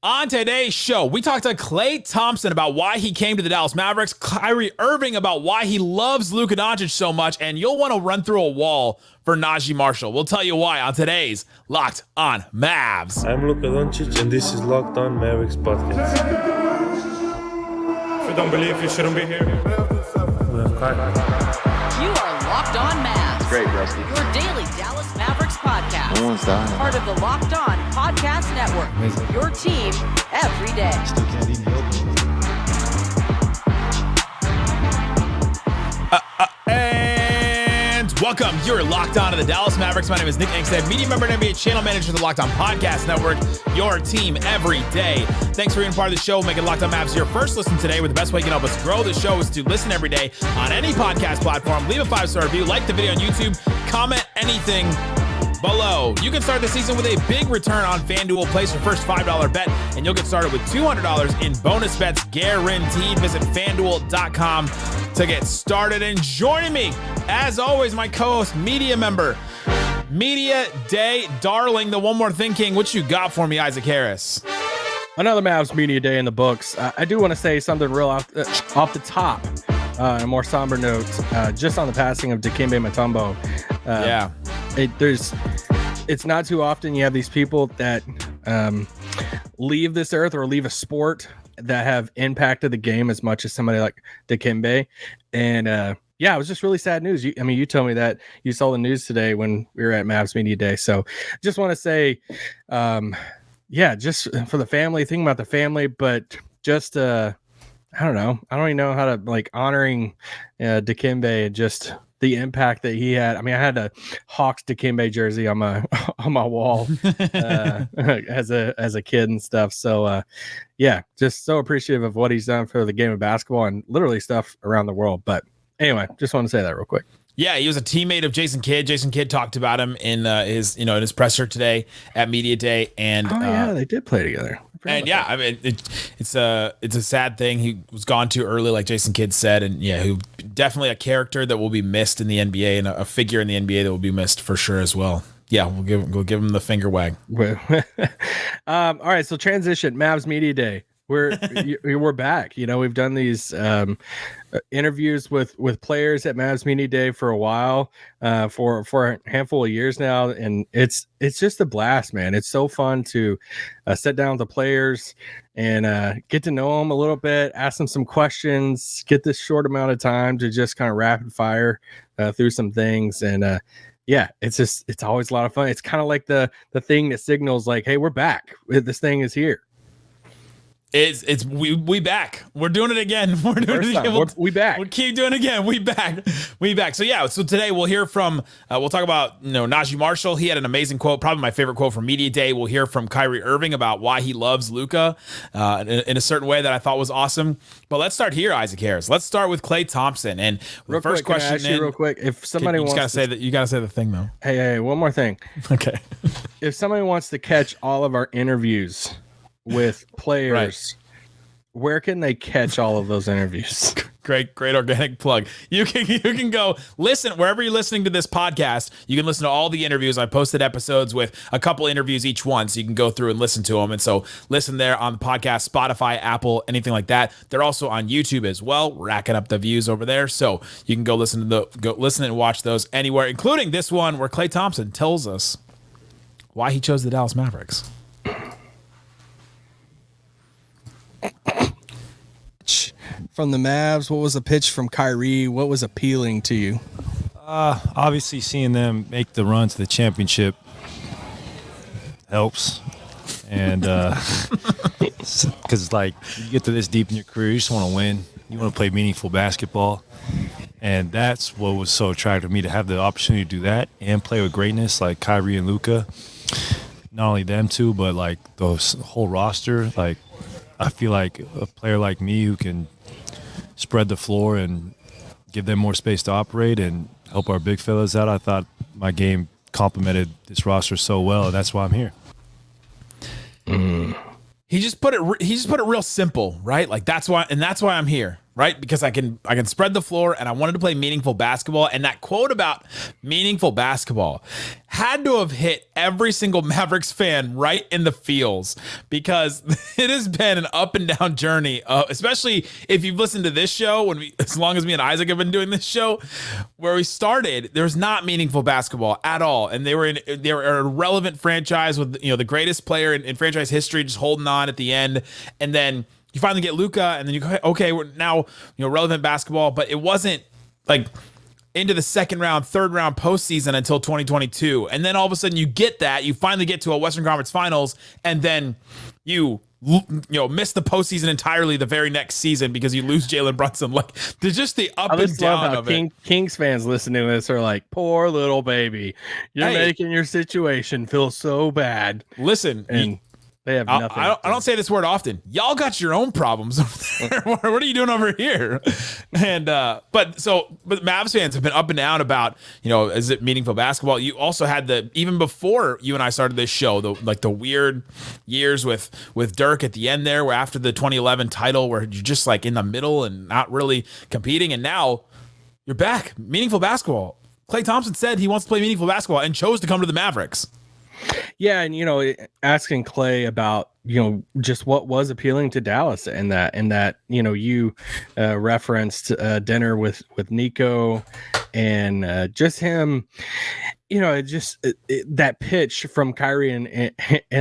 On today's show, we talked to Klay Thompson about why he came to the Dallas Mavericks, Kyrie Irving about why he loves Luka Doncic so much, and you'll want to run through a wall for Naji Marshall. We'll tell you why on today's Locked On Mavs. I'm Luka Doncic, and this is Locked On Mavericks podcast. If you don't believe, you shouldn't be here. We have Kyrie. You are Locked On Mavs. Great, Rusty. Your daily Dallas Mavericks podcast. No one's dying. Part of the Locked On Podcast Network. Amazing. Your team every day. Still can't even open. And welcome. You're Locked On to the Dallas Mavericks. My name is Nick Angstadt, media member and NBA channel manager of the Locked On Podcast Network. Your team every day. Thanks for being part of the show. Making Locked On Mavs your first listen today. With the best way you can help us grow the show is to listen every day on any podcast platform. Leave a 5-star review. Like the video on YouTube. Comment anything below. You can start the season with a big return on FanDuel. Place your first $5 bet, and you'll get started with $200 in bonus bets guaranteed. Visit FanDuel.com to get started. And joining me, as always, my co-host, media member, Media Day Darling, the One More Thing King. What you got for me, Isaac Harris? Another Mavs Media Day in the books. I do want to say something real off the top, a more somber note, just on the passing of Dikembe Mutombo. It's not too often you have these people that leave this earth or leave a sport that have impacted the game as much as somebody like Dikembe. And it was just really sad news. You told me that you saw the news today when we were at Mavs Media Day. So just want to say, just for the family, thinking about the family, but just I don't know. I don't even know how to honoring Dikembe and just the impact that he had. I mean, I had a Hawks Dikembe jersey on my wall as a kid and stuff. So just so appreciative of what he's done for the game of basketball and literally stuff around the world. But anyway, just want to say that real quick. Yeah, he was a teammate of Jason Kidd. Jason Kidd talked about him in his presser today at Media Day, and they did play together. And I mean, it's a sad thing. He was gone too early, like Jason Kidd said, and who definitely a character that will be missed in the NBA and a figure in the NBA that will be missed for sure as well. Yeah, we'll give him the finger wag. All right, so transition. Mavs Media Day. We're back. We've done these interviews with players at Mavs Media Day for a while, for a handful of years now, and it's just a blast, man. It's so fun to sit down with the players and get to know them a little bit, ask them some questions, get this short amount of time to just kind of rapid fire through some things, and it's always a lot of fun. It's kind of like the thing that signals like, hey, we're back. This thing is here. We back. We're doing it again. We're doing it again. We back. We'll keep doing it again. We back. So today we'll hear from we'll talk about Naji Marshall. He had an amazing quote, probably my favorite quote from Media Day. We'll hear from Kyrie Irving about why he loves Luka in a certain way that I thought was awesome. But let's start here, Isaac Harris. Let's start with Klay Thompson. And the first question, can I ask you real quick, if somebody wants to say that, you gotta say the thing though. Hey, one more thing. Okay. If somebody wants to catch all of our interviews with players, right, where can they catch all of those interviews? Great organic plug. You can go listen wherever you're listening to this podcast. You can listen to all the interviews. I posted episodes with a couple interviews each one, so you can go through and listen to them. And so listen there on the podcast, Spotify, Apple, anything like that. They're also on YouTube as well, racking up the views over there. So you can go listen and watch those anywhere, including this one where Klay Thompson tells us why he chose the Dallas Mavericks. From the Mavs, what was the pitch from Kyrie? What was appealing to you? Obviously, seeing them make the run to the championship helps. And because, you get to this deep in your career, you just want to win. You want to play meaningful basketball. And that's what was so attractive to me, to have the opportunity to do that and play with greatness like Kyrie and Luka. Not only them two, but, the whole roster. I feel like a player like me who can spread the floor and give them more space to operate and help our big fellas out. I thought my game complemented this roster so well, and that's why I'm here. He just put it real simple, right? That's why I'm here, right? Because I can spread the floor, and I wanted to play meaningful basketball. And that quote about meaningful basketball had to have hit every single Mavericks fan right in the feels, because it has been an up and down journey, especially if you've listened to this show, as long as me and Isaac have been doing this show, where we started, there was not meaningful basketball at all. And they were a relevant franchise with, the greatest player in franchise history just holding on at the end. And then you finally get Luka, and then you go, okay, we're now, relevant basketball, but it wasn't like into the second round, third round postseason until 2022. And then all of a sudden you finally get to a Western Conference Finals, and then you miss the postseason entirely the very next season because you lose Jalen Brunson. Like, there's just the up and down of it. Kings fans listening to this are like, poor little baby. You're making your situation feel so bad. Listen, and they have nothing. I don't say this word often. Y'all got your own problems over there. What are you doing over here? And but Mavs fans have been up and down about, is it meaningful basketball? You also had even before you and I started this show, the weird years with Dirk at the end there, where after the 2011 title, where you're just like in the middle and not really competing, and now you're back. Meaningful basketball. Klay Thompson said he wants to play meaningful basketball and chose to come to the Mavericks. Yeah, and asking Klay about just what was appealing to Dallas, and that you referenced dinner with Nico, and just him, that pitch from Kyrie and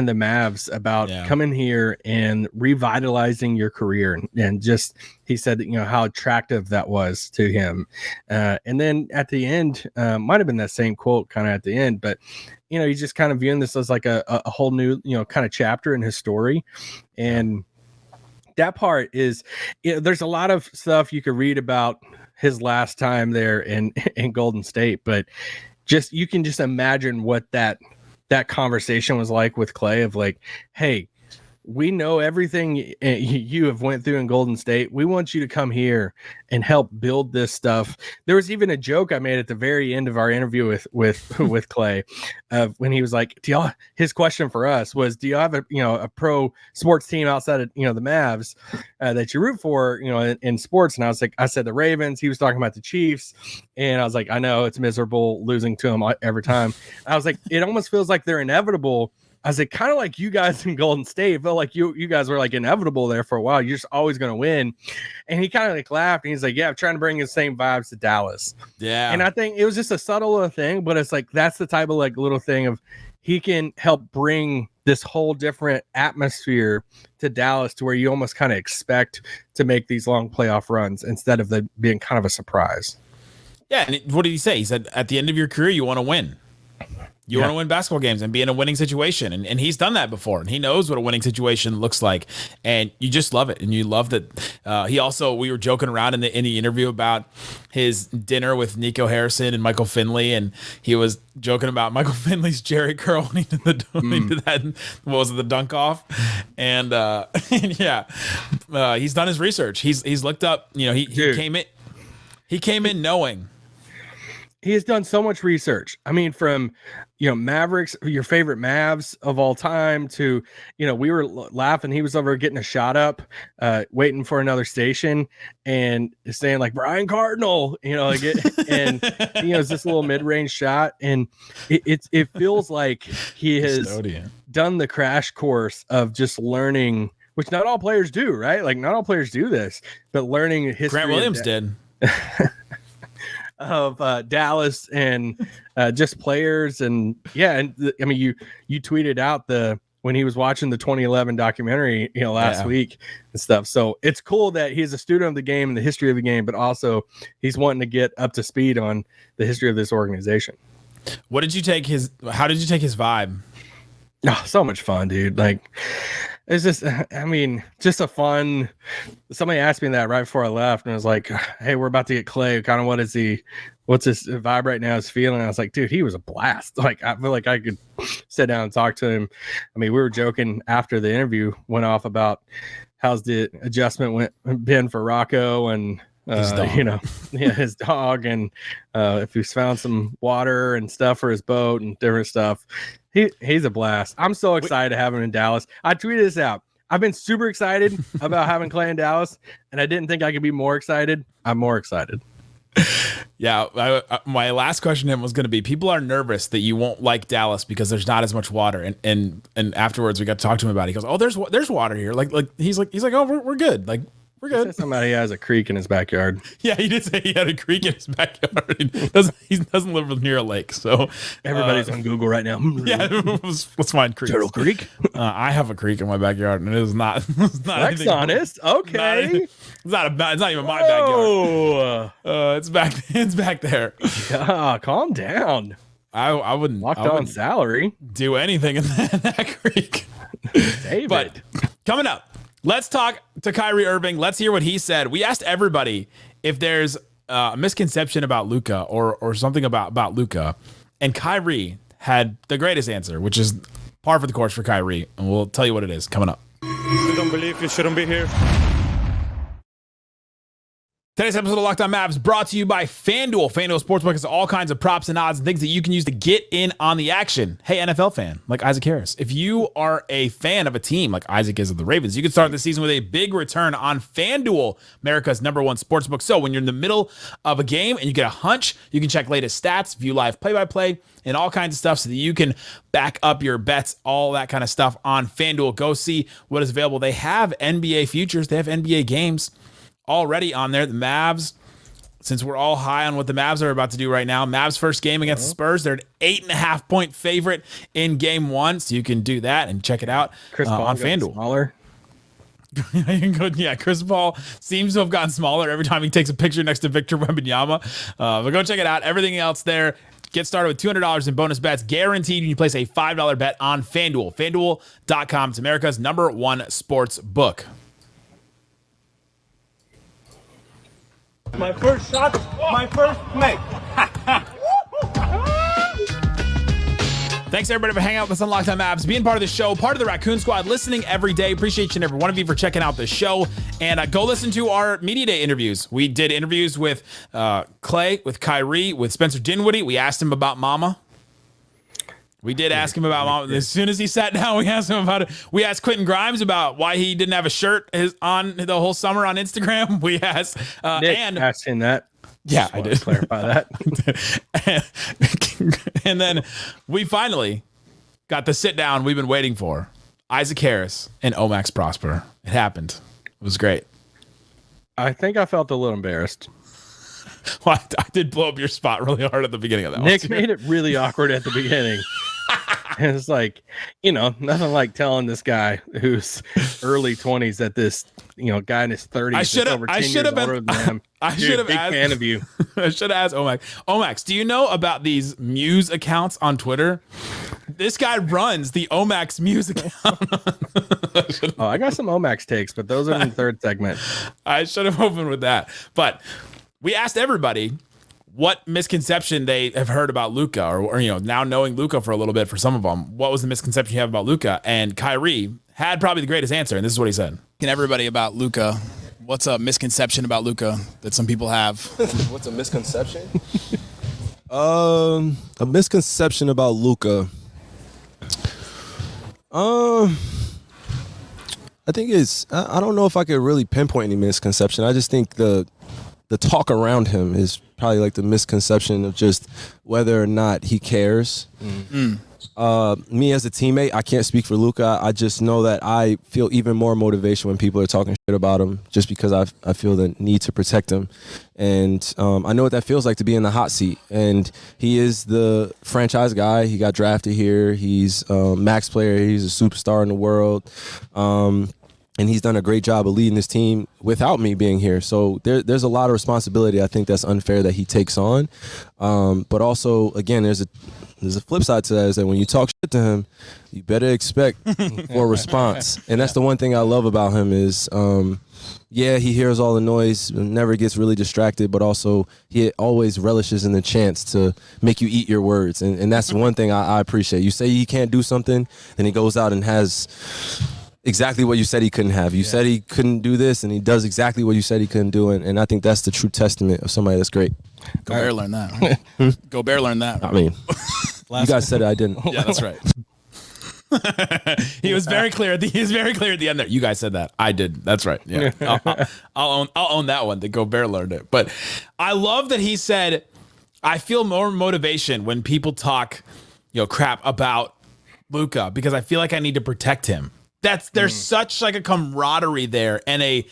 the Mavs about coming here and revitalizing your career, and just he said that how attractive that was to him, and then at the end, might have been that same quote kind of at the end, but he's just kind of viewing this as like a whole new kind of chapter in his story. And that part is, there's a lot of stuff you could read about his last time there in Golden State, but you can just imagine what that conversation was like with Klay, of like, hey, we know everything you have went through in Golden State. We want you to come here and help build this stuff. There was even a joke I made at the very end of our interview with Klay, when he was like, his question for us was, do you have a pro sports team outside of, the Mavs that you root for, in sports? And I said the Ravens. He was talking about the Chiefs. And I was like, I know it's miserable losing to them every time. I was like, it almost feels like they're inevitable. I was like, kind of like you guys in Golden State, felt like you guys were like inevitable there for a while. You're just always going to win. And he kind of like laughed, and he's like, yeah, I'm trying to bring the same vibes to Dallas. Yeah. And I think it was just a subtle little thing, but it's like, that's the type of like little thing of he can help bring this whole different atmosphere to Dallas, to where you almost kind of expect to make these long playoff runs instead of them being kind of a surprise. Yeah. And what did he say? He said, at the end of your career, you want to win. You want to win basketball games and be in a winning situation. And he's done that before, and he knows what a winning situation looks like. And you just love it. And you love that. We were joking around in the interview about his dinner with Nico Harrison and Michael Finley. And he was joking about Michael Finley's Jerry curl when he did that. What was it? The dunk off. And he's done his research. He's looked up, he came in knowing. He has done so much research. I mean, from, Mavericks, your favorite Mavs of all time, to, we were laughing. He was over getting a shot up, waiting for another station, and saying like Brian Cardinal, and it's this little mid-range shot. And it feels like he has done the crash course of just learning, which not all players do, right? Like, not all players do this, but learning history. Grant Williams did. Of Dallas and just players, and I mean, you tweeted out when he was watching the 2011 documentary last week and stuff. So it's cool that he's a student of the game and the history of the game, but also he's wanting to get up to speed on the history of this organization. How did you take his vibe? Oh, so much fun, dude. Like, it's just, I mean, just a fun. Somebody asked me that right before I left, and I was like, hey, we're about to get Klay. Kind of what's his vibe right now, his feeling? I was like, dude, he was a blast. Like, I feel like I could sit down and talk to him. I mean, we were joking after the interview went off about how's the adjustment been for Rocco and his dog. His dog, and if he's found some water and stuff for his boat and different stuff. He's a blast. I'm so excited to have him in Dallas. I tweeted this out. I've been super excited about having Klay in Dallas, and I didn't think I could be more excited. I'm more excited. Yeah, my last question to him was going to be: people are nervous that you won't like Dallas because there's not as much water, and afterwards we got to talk to him about it. He goes, "Oh, there's water here." Like he's like, "Oh, we're good. Like we're good." Somebody has a creek in his backyard. Yeah, he did say he had a creek in his backyard. He doesn't live near a lake, so Everybody's on Google right now. yeah, let's find creeks. Turtle Creek. I have a creek in my backyard, and it is not. It's not Flex anything. honest. Okay. It's not even my backyard. Oh, It's back there. calm down. I wouldn't Locked I on wouldn't salary. do anything in that creek. David. But coming up, let's talk to Kyrie Irving. Let's hear what he said. We asked everybody if there's a misconception about Luka or something about Luka, and Kyrie had the greatest answer, which is par for the course for Kyrie, and we'll tell you what it is coming up. You don't believe you shouldn't be here. Today's episode of Locked On Mavs brought to you by FanDuel. FanDuel Sportsbook has all kinds of props and odds and things that you can use to get in on the action. Hey, NFL fan, like Isaac Harris, if you are a fan of a team like Isaac is of the Ravens, you can start the season with a big return on FanDuel, America's #1 sportsbook. So when you're in the middle of a game and you get a hunch, you can check latest stats, view live play-by-play, and all kinds of stuff so that you can back up your bets, all that kind of stuff on FanDuel. Go see what is available. They have NBA futures. They have NBA games already on there. The Mavs, since we're all high on what the Mavs are about to do right now, Mavs first game against the Spurs, they're an 8.5-point favorite in game 1, so you can do that and check it out on FanDuel. Smaller. You can go, yeah, Chris Paul seems to have gotten smaller every time he takes a picture next to Victor Wembanyama. But go check it out. Everything else there. Get started with $200 in bonus bets, guaranteed when you place a $5 bet on FanDuel. FanDuel.com. It's America's #1 sports book. My first shot, my first make. Thanks everybody for hanging out with us on Locked On Mavs, being part of the show, part of the Raccoon Squad, listening every day. Appreciate each and every one of you for checking out the show. And go listen to our Media Day interviews. We did interviews with Klay, with Kyrie, with Spencer Dinwiddie. We asked him about Mama. We did ask him about Mama. As soon as he sat down, we asked him about it. We asked Quentin Grimes about why he didn't have a shirt on the whole summer on Instagram. We asked Nick and asked him that. yeah, I did Clarify that. and then we finally got the sit down we've been waiting for. Isaac Harris and Omax Prosper. It happened. It was great. I think I felt a little embarrassed. Well, I did blow up your spot really hard at the beginning of that. Nick made it really awkward at the beginning. And it's like, nothing like telling this guy who's early 20s that this, guy in his 30s I should have been older than him. I should have big asked, fan of you. I should have asked Omax. Omax, do you know about these Muse accounts on Twitter? This guy runs the Omax Muse account. Oh, I got some Omax takes, but those are in the third segment. I should have opened with that. But we asked everybody what misconception they have heard about Luka, or now knowing Luka for a little bit for some of them. What was the misconception you have about Luka? And Kyrie had probably the greatest answer, and this is what he said. And everybody about Luka. What's a misconception about Luka that some people have? What's a misconception? A misconception about Luka. I think I don't know if I could really pinpoint any misconception. I just think the talk around him is probably like the misconception of just whether or not he cares. Me as a teammate, I can't speak for Luka. I just know that I feel even more motivation when people are talking shit about him, just because I feel the need to protect him. And I know what that feels like to be in the hot seat. And he is the franchise guy. He got drafted here. He's a max player. He's a superstar in the world. And he's done a great job of leading this team without me being here. So there's a lot of responsibility I think that's unfair that he takes on. But also, again, there's a flip side to that, is that when you talk shit to him, you better expect for a response. And that's the one thing I love about him is, he hears all the noise, never gets really distracted, but also he always relishes in the chance to make you eat your words. And that's one thing I appreciate. You say he can't do something, then he goes out and has exactly what you said he couldn't have. You said he couldn't do this, and he does exactly what you said he couldn't do. And I think that's the true testament of somebody that's great. Gobert learned that. Gobert learned that. I mean, you guys said it, I didn't. Yeah, that's right. He was very clear. He was very clear at the end there. You guys said that. I did. That's right. Yeah, I'll own that one. That Gobert learned it. But I love that he said, "I feel more motivation when people talk, crap about Luka because I feel like I need to protect him." There's such like a camaraderie there, and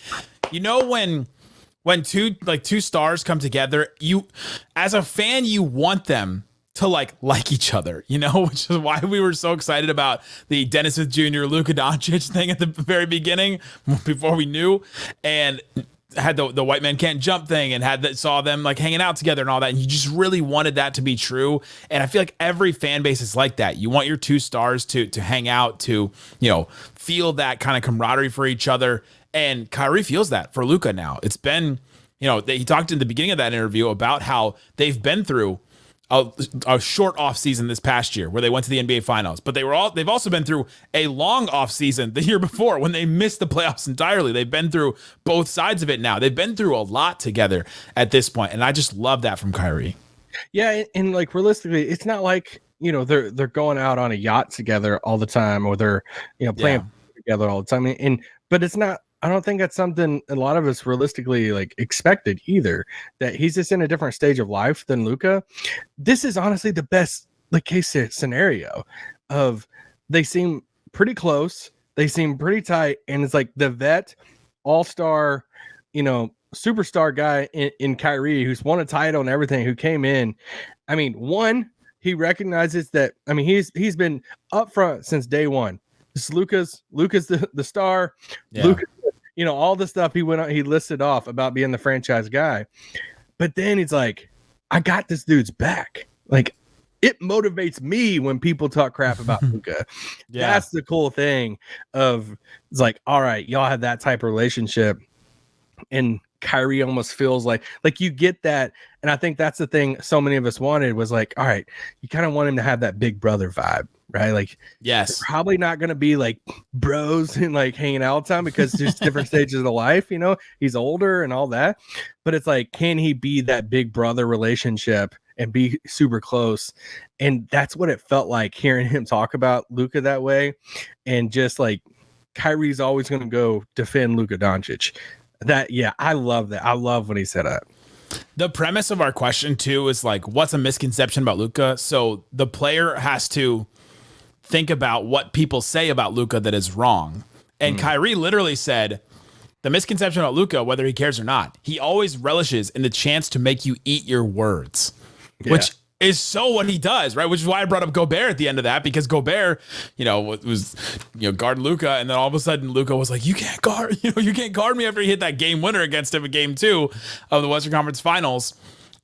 when two stars come together, you as a fan you want them to like each other, which is why we were so excited about the Dennis Smith Jr. Luka Doncic thing at the very beginning before we knew, and had the white man can't jump thing, and saw them like hanging out together and all that, and you just really wanted that to be true. And I feel like every fan base is like that. You want your two stars to hang out, to feel that kind of camaraderie for each other, and Kyrie feels that for Luka now. It's been, he talked in the beginning of that interview about how they've been through a short off season this past year where they went to the NBA Finals, but they've also been through a long off season the year before when they missed the playoffs entirely. They've been through both sides of it now. They've been through a lot together at this point, and I just love that from Kyrie. Yeah, and like realistically, it's not like they're going out on a yacht together all the time, or they're playing together all the time. But it's not. I don't think that's something a lot of us realistically like expected either, that he's just in a different stage of life than Luka. This is honestly the best case scenario of they seem pretty close. They seem pretty tight. And it's like the vet all-star, superstar guy in Kyrie, who's won a title and everything, who came in. I mean, one, he recognizes that, he's been up front since day one. This is Luka's the star. Yeah. Luka, all the stuff he listed off about being the franchise guy. But then he's like, I got this dude's back. Like, it motivates me when people talk crap about Luka. Yeah. That's the cool thing of, it's like, all right, y'all have that type of relationship. And Kyrie almost feels like you get that. And I think that's the thing so many of us wanted, was like, all right, you kind of want him to have that big brother vibe, right? Like, yes, probably not going to be like bros and like hanging out all the time, because there's different stages of life, he's older and all that. But it's like, can he be that big brother relationship and be super close? And that's what it felt like hearing him talk about Luka that way. And just like, Kyrie's always going to go defend Luka Doncic. I love that. I love when he said that. The premise of our question too is like, what's a misconception about Luka? So the player has to think about what people say about Luka that is wrong. And Kyrie literally said, the misconception about Luka, whether he cares or not, he always relishes in the chance to make you eat your words, which is so what he does, right? Which is why I brought up Gobert at the end of that, because Gobert, was guarding Luka, and then all of a sudden Luka was like, you can't guard me after he hit that game winner against him in game 2 of the Western Conference Finals.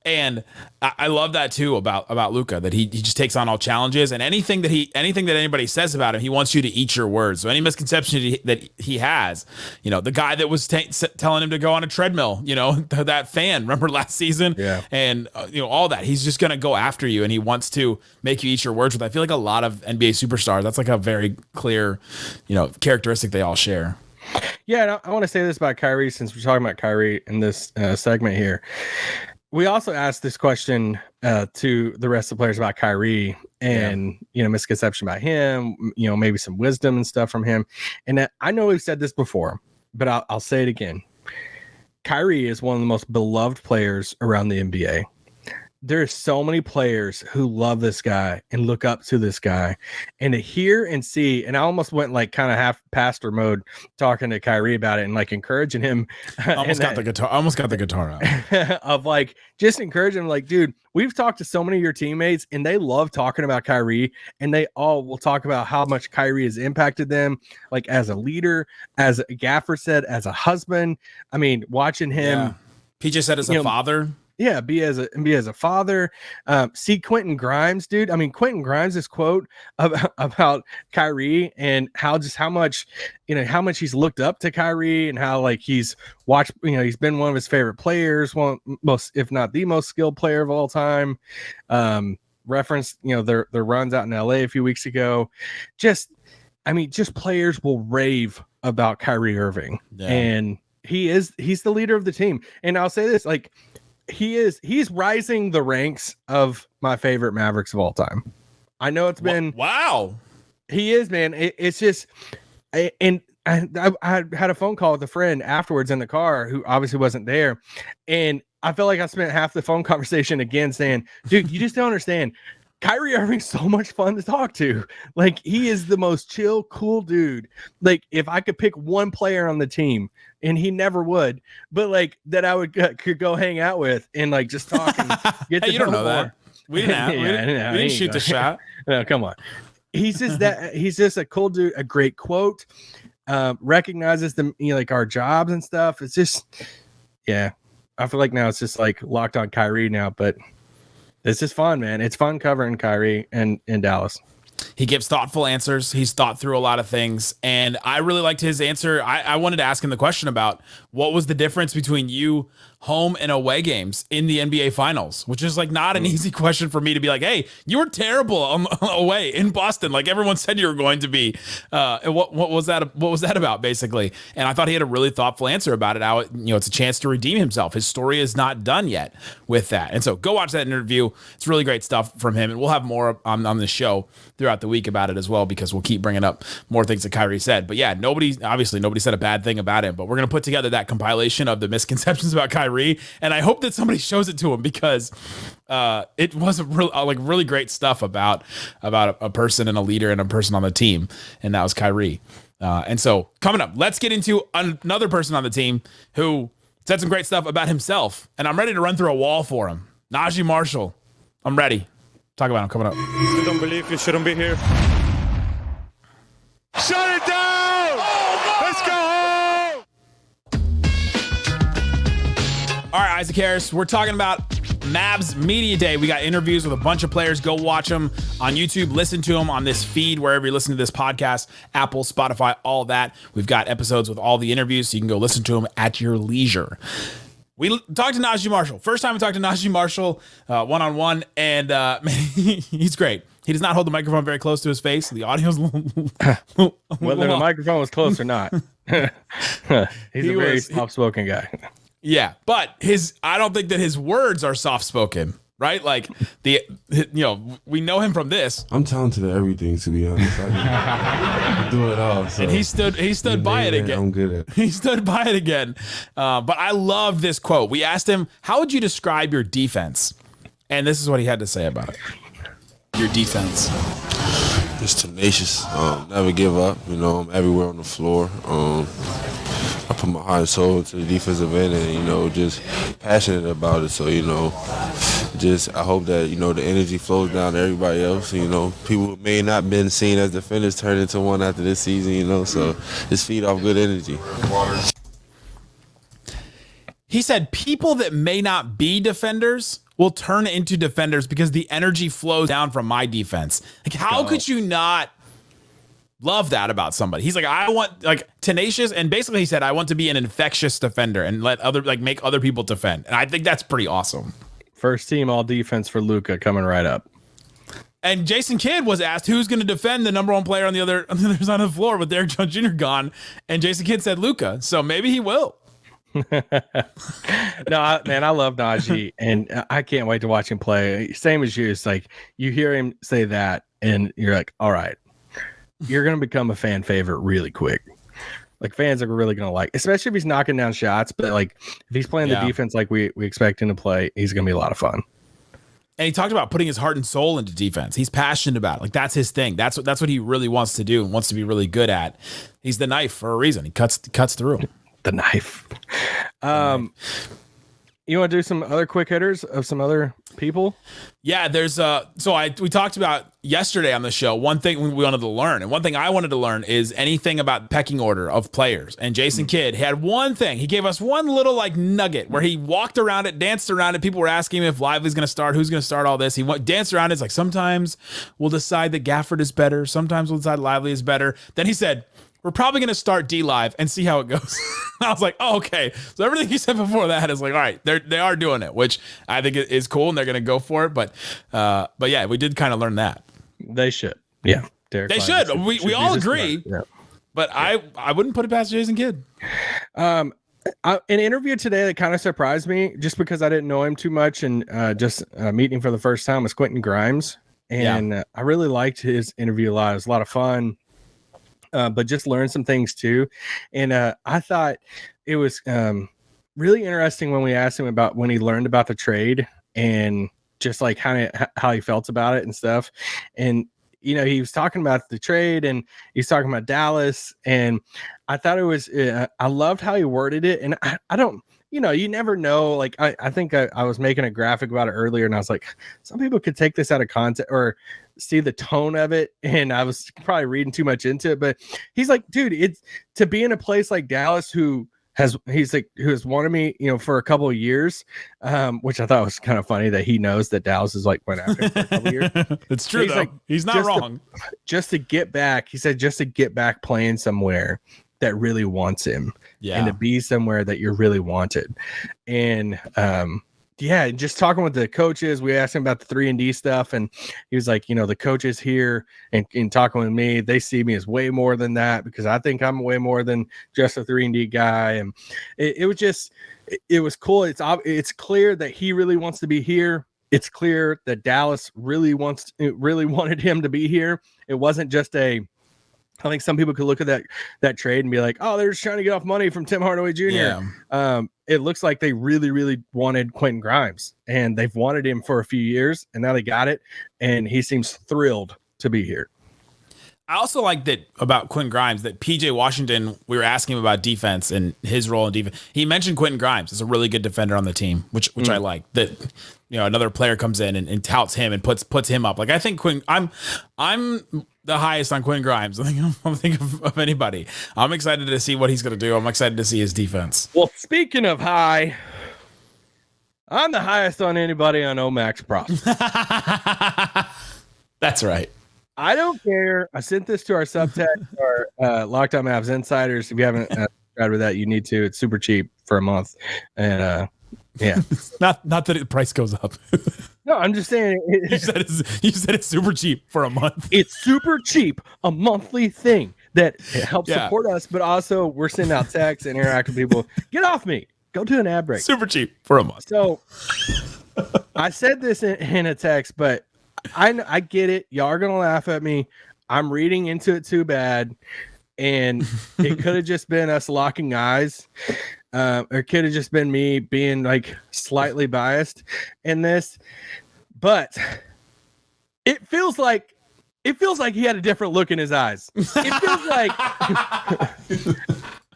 And I love that too about Luka, that he just takes on all challenges, and anything that anybody says about him, he wants you to eat your words. So any misconception that he has, the guy that was telling him to go on a treadmill, that fan, remember last season, and all that, he's just gonna go after you, and he wants to make you eat your words. With I feel like a lot of NBA superstars, that's like a very clear, characteristic they all share. Yeah, and I want to say this about Kyrie, since we're talking about Kyrie in this segment here. We also asked this question to the rest of the players about Kyrie, and misconception about him, maybe some wisdom and stuff from him. And I know we've said this before, but I'll say it again. Kyrie is one of the most beloved players around the NBA. There's so many players who love this guy and look up to this guy, and to hear and see, and I almost went like kind of half pastor mode talking to Kyrie about it and like encouraging him. Almost got the guitar out. Of like, just encouraging him, like, dude, we've talked to so many of your teammates and they love talking about Kyrie, and they all will talk about how much Kyrie has impacted them, like as a leader, as Gafford said, as a husband. I mean, watching him, PJ said as a father. Yeah, be as a father. See Quentin Grimes, dude. I mean, Quentin Grimes' quote about Kyrie, and how much he's looked up to Kyrie, and how like he's watched, he's been one of his favorite players, most, if not the most skilled player of all time. Referenced, their runs out in LA a few weeks ago. Just players will rave about Kyrie Irving, and he's the leader of the team. And I'll say this, like, he's rising the ranks of my favorite Mavericks of all time. I know it's been He is, man. It's just, and I had a phone call with a friend afterwards in the car who obviously wasn't there, and I felt like I spent half the phone conversation again saying, "Dude, you just don't understand. Kyrie Irving's so much fun to talk to. Like, he is the most chill, cool dude. Like, if I could pick one player on the team, and he never would, but like that I could go hang out with and like just talk and get to you don't know more. that. We didn't have. we didn't shoot the shot. No, come on. He's just a cool dude. A great quote. Recognizes them, like our jobs and stuff. It's just, yeah. I feel like now it's just like locked on Kyrie now, but this is fun, man. It's fun covering Kyrie in Dallas. He gives thoughtful answers. He's thought through a lot of things. And I really liked his answer. I wanted to ask him the question about what was the difference between you home and away games in the NBA Finals, which is like not an easy question for me to be like, hey, you were terrible away in Boston. Like everyone said you were going to be. What was that? What was that about, basically? And I thought he had a really thoughtful answer about it. How it's a chance to redeem himself. His story is not done yet with that. And so go watch that interview. It's really great stuff from him. And we'll have more on the show throughout the week about it as well, because we'll keep bringing up more things that Kyrie said. But yeah, nobody said a bad thing about him, but we're going to put together that compilation of the misconceptions about Kyrie. And I hope that somebody shows it to him, because it was really great stuff about a person and a leader and a person on the team. And that was Kyrie. And so coming up, let's get into another person on the team who said some great stuff about himself. And I'm ready to run through a wall for him. Naji Marshall. I'm ready. Talk about him coming up. If you don't believe, you shouldn't be here. Shut it down! Let's go home! All right, Isaac Harris, we're talking about Mavs Media Day. We got interviews with a bunch of players. Go watch them on YouTube. Listen to them on this feed, wherever you listen to this podcast, Apple, Spotify, all that. We've got episodes with all the interviews, so you can go listen to them at your leisure. We talked to Naji Marshall. First time we talked to Naji Marshall one-on-one, and man, he's great. He does not hold the microphone very close to his face. The audio's whether the microphone was close or not. He's a very soft-spoken guy. Yeah, but I don't think that his words are soft-spoken, right? Like we know him from this. I'm talented at everything, to be honest. I do it all. So. And he stood by it again. I'm good at it. He stood by it again. But I love this quote. We asked him, how would you describe your defense? And this is what he had to say about it. Your defense. Just tenacious. Never give up. I'm everywhere on the floor. I put my heart and soul into the defensive end, and just passionate about it. So I hope that the energy flows down to everybody else. People who may not been seen as defenders turn into one after this season. So just feed off good energy. He said people that may not be defenders will turn into defenders because the energy flows down from my defense. Like, how could you not love that about somebody? He's like, I want tenacious, and basically he said, I want to be an infectious defender and let make other people defend. And I think that's pretty awesome. First team all defense for Luka coming right up. And Jason Kidd was asked who's going to defend the number one player on the other side of the floor with Derek Jones Jr. gone, and Jason Kidd said Luka, so maybe he will. No, man, I love Naji, and I can't wait to watch him play. Same as you. It's like you hear him say that, and you're like, all right, you're going to become a fan favorite really quick. Like, fans are really going to like, especially if he's knocking down shots. But like, if he's playing the defense like we expect him to play, he's going to be a lot of fun. And he talked about putting his heart and soul into defense. He's passionate about it. Like, that's his thing. That's what he really wants to do and wants to be really good at. He's the knife for a reason. He cuts through. The knife. You want to do some other quick hitters of some other people? Yeah, there's we talked about yesterday on the show, one thing we wanted to learn, and one thing I wanted to learn is anything about pecking order of players. And Jason Kidd had one thing. He gave us one little nugget where he walked around it, danced around it. People were asking him if Lively's going to start, who's going to start all this. He danced around it. It's like, sometimes we'll decide that Gafford is better. Sometimes we'll decide Lively is better. Then he said, we're probably going to start D-Live and see how it goes. I was like, oh, okay. So everything you said before that is like, all right, they are doing it, which I think is cool, and they're going to go for it. But yeah, we did kind of learn that. They should. Yeah. They should. We all agree. Yeah. But I wouldn't put it past Jason Kidd. An interview today that kind of surprised me just because I didn't know him too much and just meeting for the first time was Quentin Grimes. and I really liked his interview a lot. It was a lot of fun, but just learned some things too. And I thought it was really interesting when we asked him about when he learned about the trade and just like how he felt about it and stuff. And he was talking about the trade and he's talking about Dallas, and I thought it was I loved how he worded it. And I don't, you never know. Like I think I was making a graphic about it earlier, and I was like, some people could take this out of context or see the tone of it, and I was probably reading too much into it. But he's like, dude, it's to be in a place like Dallas who has wanted me, for a couple of years, which I thought was kind of funny that he knows that Dallas is like went after him for a couple of years. It's true, though. He's not wrong. Just to get back, he said, just to get back playing somewhere that really wants him, and to be somewhere that you're really wanted. And just talking with the coaches, we asked him about the 3-and-D stuff, and he was like, the coaches here and talking with me, they see me as way more than that, because I think I'm way more than just a 3-and-D guy. And it was cool. It's clear that he really wants to be here. It's clear that Dallas really wanted him to be here. It wasn't just I think some people could look at that trade and be like, oh, they're just trying to get off money from Tim Hardaway Jr. Yeah. It looks like they really, really wanted Quentin Grimes, and they've wanted him for a few years, and now they got it, and he seems thrilled to be here. I also like that about Quentin Grimes, that PJ Washington, we were asking him about defense and his role in defense. He mentioned Quentin Grimes as a really good defender on the team, which I like. That another player comes in and touts him and puts him up. Like, I think I'm the highest on Quentin Grimes. I don't think of anybody. I'm excited to see what he's going to do. I'm excited to see his defense. Well, speaking of high, I'm the highest on anybody on Omax props. That's right. I don't care. I sent this to our subtext, our Locked On Mavs insiders. If you haven't subscribed with that, you need to. It's super cheap for a month. And not that the price goes up. No, I'm just saying. You said it's super cheap for a month. It's super cheap, a monthly thing that helps support us, but also we're sending out texts and interacting with people. Get off me. Go to an ad break. Super cheap for a month. So I said this in a text, but I get it. Y'all are gonna laugh at me. I'm reading into it too bad, and it could have just been us locking eyes. Or it could have just been me being like slightly biased in this, but it feels like he had a different look in his eyes. It feels like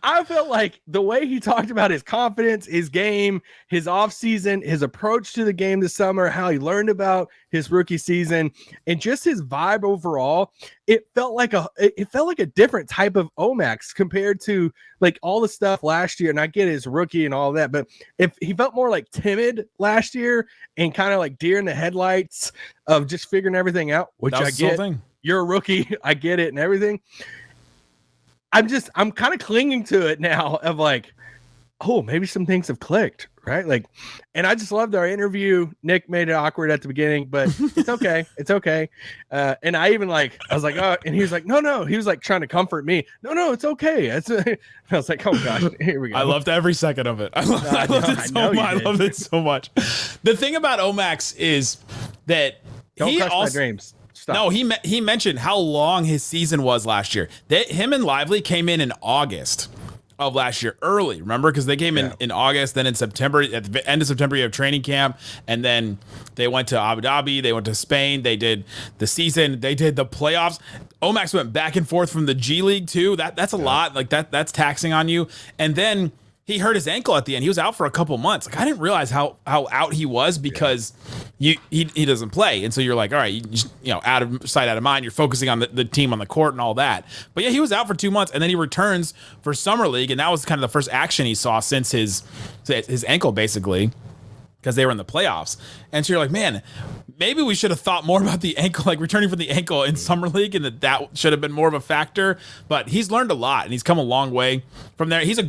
I felt like the way he talked about his confidence, his game, his offseason, his approach to the game this summer, how he learned about his rookie season, and just his vibe overall, it felt like a different type of Omax compared to like all the stuff last year. And I get his rookie and all that, but if he felt more like timid last year and kind of like deer in the headlights of just figuring everything out, which I get. You're a rookie, I get it and everything. I'm kind of clinging to it now of like, oh, maybe some things have clicked, right? Like, and I just loved our interview. Nick made it awkward at the beginning, but it's okay. It's okay. And I was like, oh, and he was like, no. He was like trying to comfort me. No, it's okay. I was like, oh gosh, here we go. I loved every second of it. I loved it so much. The thing about Omax is that don't crush my dreams. Stop. No, he mentioned how long his season was last year. Him and Lively came in August of last year, early. Remember, because they came in August, then in September. At the end of September, you have training camp, and then they went to Abu Dhabi. They went to Spain. They did the season. They did the playoffs. Omax went back and forth from the G League too. That's a lot. Like that's taxing on you. And then he hurt his ankle at the end. He was out for a couple months. Like, I didn't realize how out he was because he doesn't play. And so you're like, all right, out of sight, out of mind. You're focusing on the team on the court and all that. But yeah, he was out for 2 months, and then he returns for Summer League, and that was kind of the first action he saw since his ankle, basically, because they were in the playoffs. And so you're like, man, maybe we should have thought more about the ankle, like returning from the ankle in Summer League, and that should have been more of a factor. But he's learned a lot, and he's come a long way from there. He's a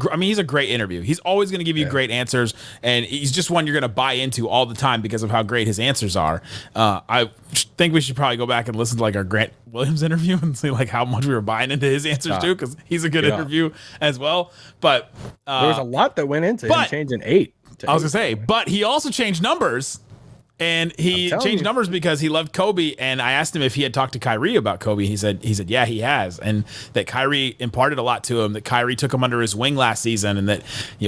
great interview. He's always going to give you great answers, and he's just one you're going to buy into all the time because of how great his answers are. I think we should probably go back and listen to like our Grant Williams interview and see like how much we were buying into his answers too, because he's a good interview as well. But there was a lot that went into him changing 8. I was going to say, but he also changed numbers And he telling changed you. numbers because he loved Kobe. And I asked him if he had talked to Kyrie about Kobe. He said, yeah, he has. And that Kyrie imparted a lot to him, that Kyrie took him under his wing last season. And that,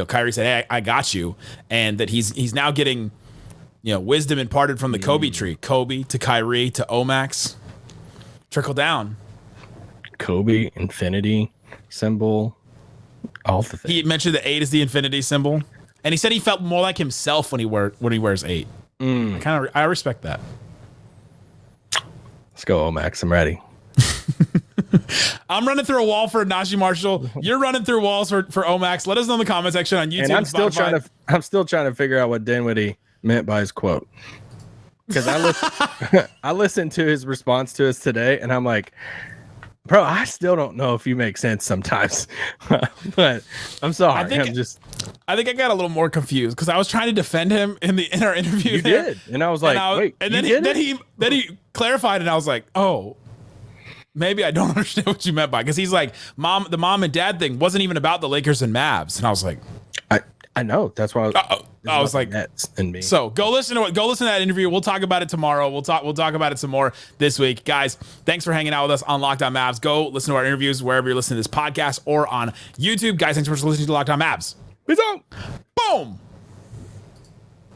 Kyrie said, hey, I got you. And that he's now getting, wisdom imparted from the Kobe tree. Kobe to Kyrie to Omax. Trickle down. Kobe, infinity symbol, all the things. He mentioned the 8 is the infinity symbol. And he said he felt more like himself when he wears 8. I respect that. Let's go, Omax. I'm ready. I'm running through a wall for Naji Marshall. You're running through walls for Omax. Let us know in the comment section on YouTube. And I'm still Spotify. trying to figure out what Dinwiddie meant by his quote. Because I listened to his response to us today, and I'm like, bro, I still don't know if you make sense sometimes. But I'm sorry. I think I got a little more confused because I was trying to defend him in our interview. You did, and I was like, wait. And then he clarified, and I was like, oh, maybe I don't understand what you meant by, because he's like, the mom and dad thing wasn't even about the Lakers and Mavs, and I was like, I know. That's why I was like, Nets and me. So go listen to that interview. We'll talk about it tomorrow. We'll talk about it some more this week, guys. Thanks for hanging out with us on Locked On Mavs. Go listen to our interviews wherever you're listening to this podcast or on YouTube, guys. Thanks so much for listening to Locked On Mavs. Peace out. Boom.